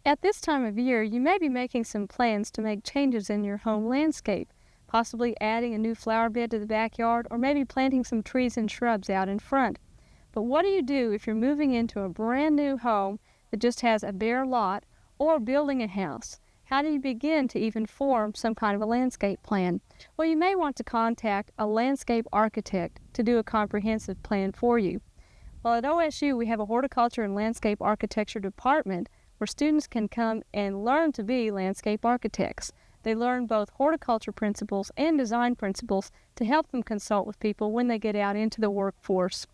At this time of year, you may be making some plans to make changes in your home landscape, possibly adding a new flower bed to the backyard or maybe planting some trees and shrubs out in front. But what do you do if you're moving into a brand new home that just has a bare lot or building a house? How do you begin to even form some kind of a landscape plan? Well, you may want to contact a landscape architect to do a comprehensive plan for you. Well, at OSU, we have a horticulture and landscape architecture department where students can come and learn to be landscape architects. They learn both horticulture principles and design principles to help them consult with people when they get out into the workforce.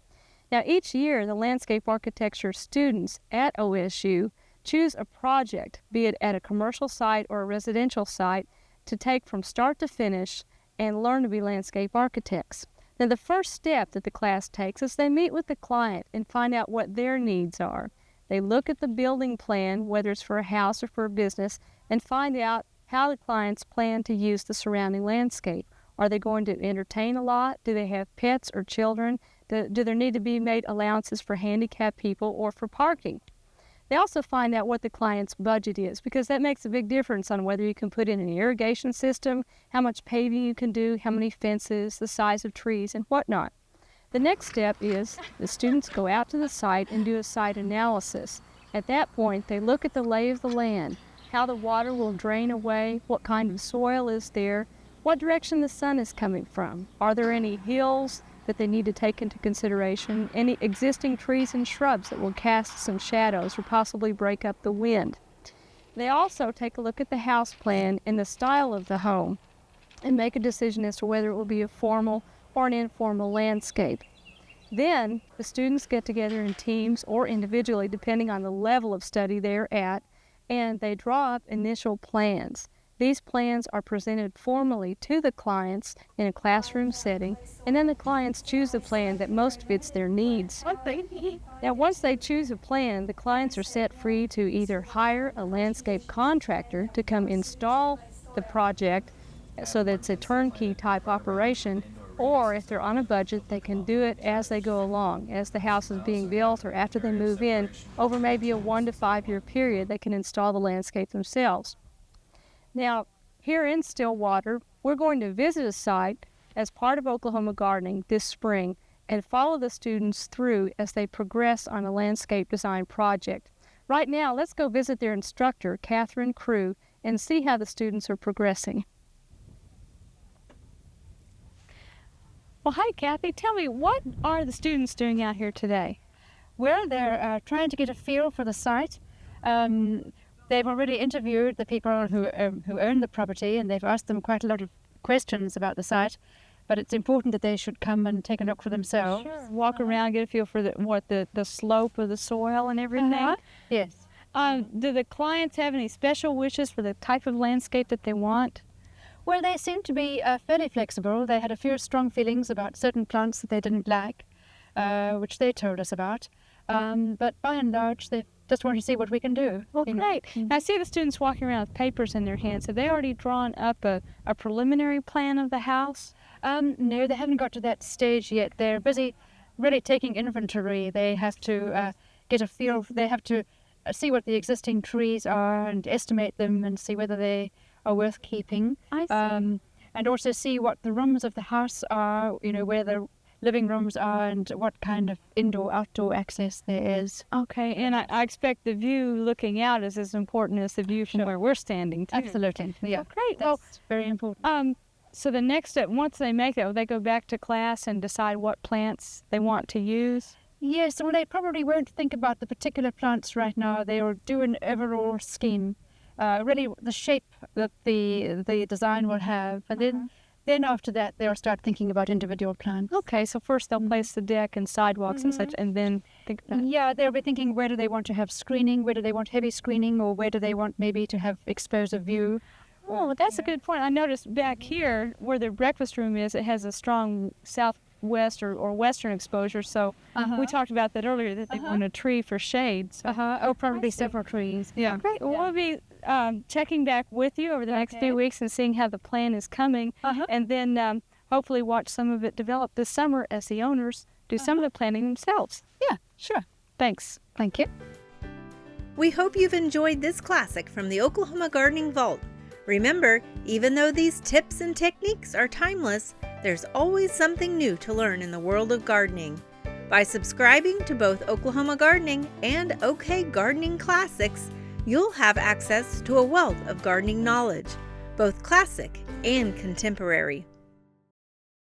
Now, each year, the landscape architecture students at OSU choose a project, be it at a commercial site or a residential site, to take from start to finish and learn to be landscape architects. Now, the first step that the class takes is they meet with the client and find out what their needs are. They look at the building plan, whether it's for a house or for a business, and find out how the clients plan to use the surrounding landscape. Are they going to entertain a lot? Do they have pets or children? Do there need to be made allowances for handicapped people or for parking? They also find out what the client's budget is, because that makes a big difference on whether you can put in an irrigation system, how much paving you can do, how many fences, the size of trees, and whatnot. The next step is the students go out to the site and do a site analysis. At that point, they look at the lay of the land, how the water will drain away, what kind of soil is there, what direction the sun is coming from. Are there any hills that they need to take into consideration, any existing trees and shrubs that will cast some shadows or possibly break up the wind. They also take a look at the house plan and the style of the home and make a decision as to whether it will be a formal or an informal landscape. Then the students get together in teams or individually, depending on the level of study they're at, and they draw up initial plans. These plans are presented formally to the clients in a classroom setting, and then the clients choose the plan that most fits their needs. Now, once they choose a plan, the clients are set free to either hire a landscape contractor to come install the project so that it's a turnkey type operation, or if they're on a budget, they can do it as they go along, as the house is being built or after they move in. Over maybe a 1 to 5 year period, they can install the landscape themselves. Now, here in Stillwater, we're going to visit a site as part of Oklahoma Gardening this spring and follow the students through as they progress on a landscape design project. Right now, let's go visit their instructor, Catherine Crew, and see how the students are progressing. Well, hi, Kathy. Tell me, what are the students doing out here today? Well, they're trying to get a feel for the site. They've already interviewed the people who own the property, and they've asked them quite a lot of questions about the site. But it's important that they should come and take a look for themselves. Sure. Walk around, get a feel for the slope of the soil and everything. Yes. Do the clients have any special wishes for the type of landscape that they want? Well, they seem to be fairly flexible. They had a few strong feelings about certain plants that they didn't like, which they told us about. But by and large, they just want to see what we can do. Well, great. I see the students walking around with papers in their hands. Have they already drawn up a preliminary plan of the house? No, they haven't got to that stage yet. They're busy really taking inventory. They have to get a feel. They have to see what the existing trees are and estimate them and see whether they are worth keeping. I see. And also see what the rooms of the house are, where the living rooms are and what kind of indoor-outdoor access there is. Okay, and I expect the view looking out is as important as the view from where we're standing, too. Absolutely, yeah. Oh, great. That's very important. So the next step, once they make that, will they go back to class and decide what plants they want to use? Yes, well, they probably won't think about the particular plants right now. They will do an overall scheme, really the shape that the design will have, and then after that they'll start thinking about individual plants. Okay, so first they'll place the deck and sidewalks and such, and then think about Yeah, they'll be thinking, where do they want to have screening, where do they want heavy screening, or where do they want maybe to have exposed view. Oh, that's a good point. I noticed back here where the breakfast room is, it has a strong southwest or western exposure. So we talked about that earlier, that they want a tree for shade. So. Oh, probably several trees. Yeah. Great. Well, we'll be checking back with you over the next few weeks and seeing how the plan is coming. And then hopefully watch some of it develop this summer as the owners do some of the planning themselves. Yeah, sure. Thanks. Thank you. We hope you've enjoyed this classic from the Oklahoma Gardening Vault. Remember, even though these tips and techniques are timeless, there's always something new to learn in the world of gardening. By subscribing to both Oklahoma Gardening and OK Gardening Classics, you'll have access to a wealth of gardening knowledge, both classic and contemporary.